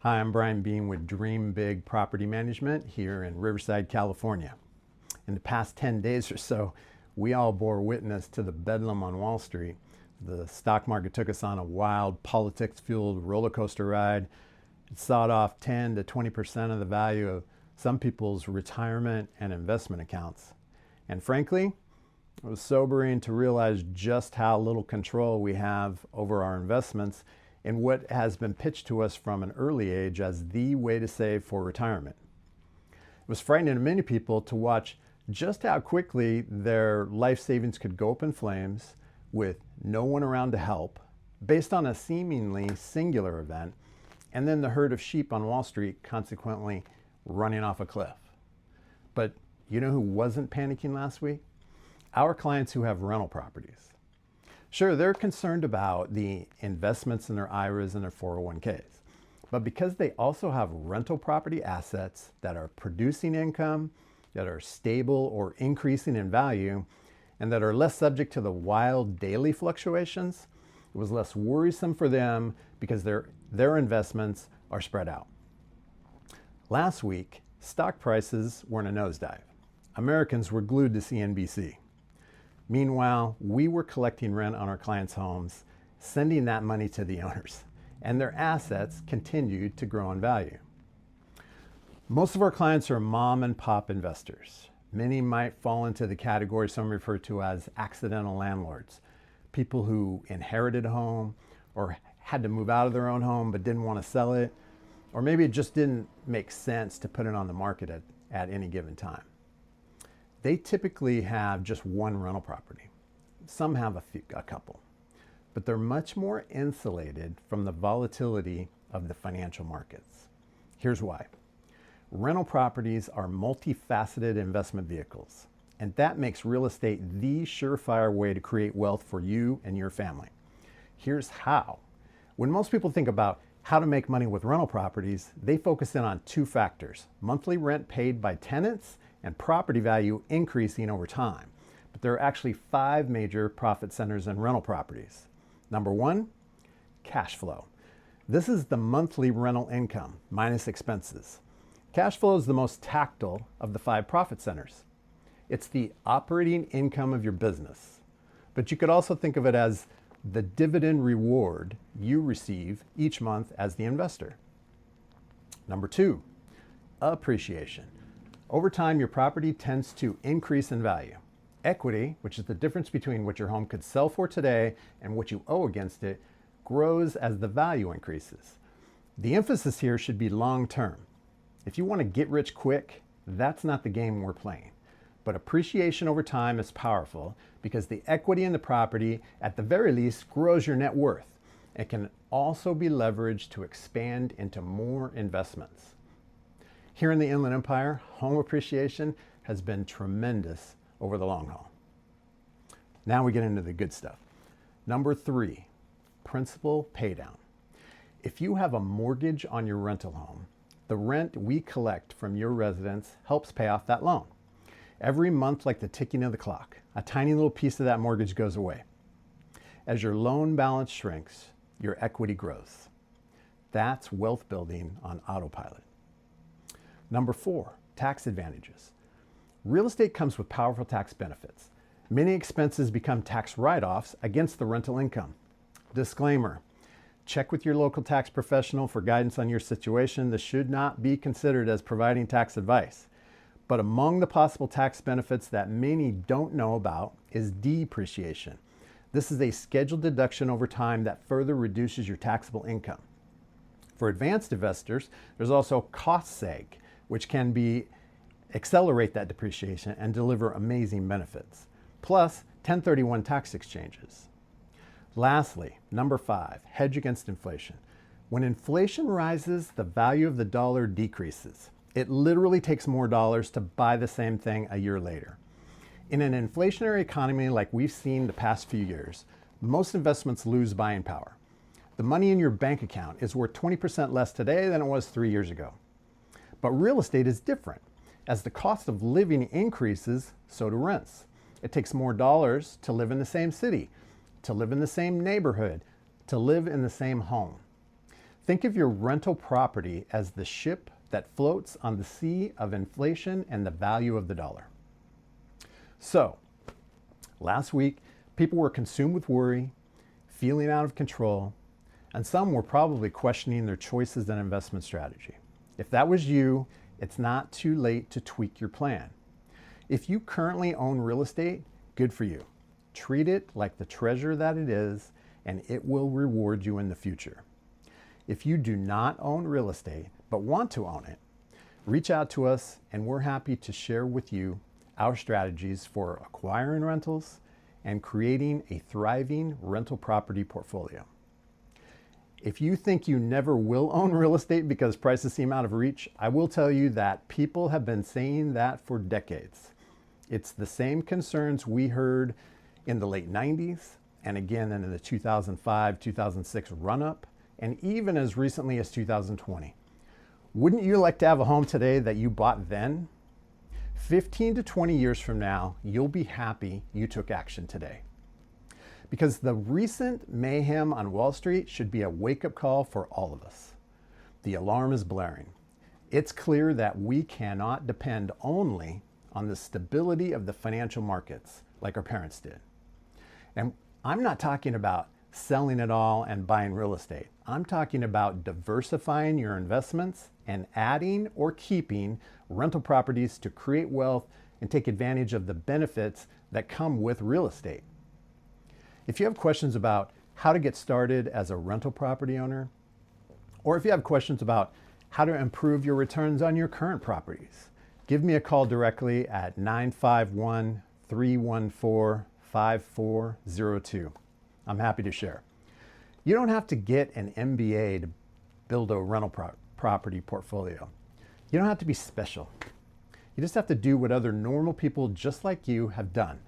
Hi, I'm Brian Bean with Dream Big Property Management here in Riverside, California. In the past 10 days or so, we all bore witness to the bedlam on Wall Street. The stock market took us on a wild, politics-fueled roller coaster ride. It sawed off 10 to 20% of the value of some people's retirement and investment accounts. And frankly, it was sobering to realize just how little control we have over our investments in what has been pitched to us from an early age as the way to save for retirement. It was frightening to many people to watch just how quickly their life savings could go up in flames with no one around to help, based on a seemingly singular event, and then the herd of sheep on Wall Street consequently running off a cliff. But you know who wasn't panicking last week? Our clients who have rental properties. Sure, they're concerned about the investments in their IRAs and their 401ks, but because they also have rental property assets that are producing income, that are stable or increasing in value, and that are less subject to the wild daily fluctuations, it was less worrisome for them because their investments are spread out. Last week, stock prices were in a nosedive. Americans were glued to CNBC. Meanwhile, we were collecting rent on our clients' homes, sending that money to the owners, and their assets continued to grow in value. Most of our clients are mom and pop investors. Many might fall into the category some refer to as accidental landlords, people who inherited a home or had to move out of their own home but didn't want to sell it, or maybe it just didn't make sense to put it on the market at any given time. They typically have just one rental property. Some have a couple, but they're much more insulated from the volatility of the financial markets. Here's why. Rental properties are multifaceted investment vehicles, and that makes real estate the surefire way to create wealth for you and your family. Here's how. When most people think about how to make money with rental properties, they focus in on two factors: monthly rent paid by tenants and property value increasing over time. But there are actually 5 major profit centers in rental properties. Number 1, cash flow. This is the monthly rental income minus expenses. Cash flow is the most tactile of the 5 profit centers. It's the operating income of your business. But you could also think of it as the dividend reward you receive each month as the investor. Number 2, appreciation. Over time, your property tends to increase in value. Equity, which is the difference between what your home could sell for today and what you owe against it, grows as the value increases. The emphasis here should be long-term. If you want to get rich quick, that's not the game we're playing. But appreciation over time is powerful because the equity in the property, at the very least, grows your net worth. It can also be leveraged to expand into more investments. Here in the Inland Empire, home appreciation has been tremendous over the long haul. Now we get into the good stuff. Number 3, principal paydown. If you have a mortgage on your rental home, the rent we collect from your residence helps pay off that loan. Every month, like the ticking of the clock, a tiny little piece of that mortgage goes away. As your loan balance shrinks, your equity grows. That's wealth building on autopilot. Number 4, tax advantages. Real estate comes with powerful tax benefits. Many expenses become tax write-offs against the rental income. Disclaimer, check with your local tax professional for guidance on your situation. This should not be considered as providing tax advice. But among the possible tax benefits that many don't know about is depreciation. This is a scheduled deduction over time that further reduces your taxable income. For advanced investors, there's also cost seg, which can accelerate that depreciation and deliver amazing benefits. Plus, 1031 tax exchanges. Lastly, number 5, hedge against inflation. When inflation rises, the value of the dollar decreases. It literally takes more dollars to buy the same thing a year later. In an inflationary economy like we've seen the past few years, most investments lose buying power. The money in your bank account is worth 20% less today than it was 3 years ago. But real estate is different. As the cost of living increases, so do rents. It takes more dollars to live in the same city, to live in the same neighborhood, to live in the same home. Think of your rental property as the ship that floats on the sea of inflation and the value of the dollar. So, last week, people were consumed with worry, feeling out of control, and some were probably questioning their choices and investment strategy. If that was you, it's not too late to tweak your plan. If you currently own real estate, good for you. Treat it like the treasure that it is, and it will reward you in the future. If you do not own real estate, but want to own it, reach out to us and we're happy to share with you our strategies for acquiring rentals and creating a thriving rental property portfolio. If you think you never will own real estate because prices seem out of reach, I will tell you that people have been saying that for decades. It's the same concerns we heard in the late 90s and again in the 2005-2006 run-up, and even as recently as 2020. Wouldn't you like to have a home today that you bought then? 15 to 20 years from now, you'll be happy you took action today. Because the recent mayhem on Wall Street should be a wake-up call for all of us. The alarm is blaring. It's clear that we cannot depend only on the stability of the financial markets like our parents did. And I'm not talking about selling it all and buying real estate. I'm talking about diversifying your investments and adding or keeping rental properties to create wealth and take advantage of the benefits that come with real estate. If you have questions about how to get started as a rental property owner, or if you have questions about how to improve your returns on your current properties, give me a call directly at 951-314-5402. I'm happy to share. You don't have to get an MBA to build a rental property portfolio. You don't have to be special. You just have to do what other normal people just like you have done.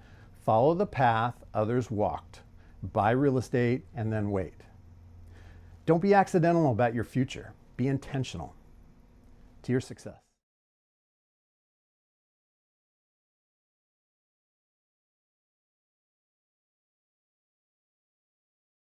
Follow the path others walked. Buy real estate and then wait. Don't be accidental about your future. Be intentional to your success.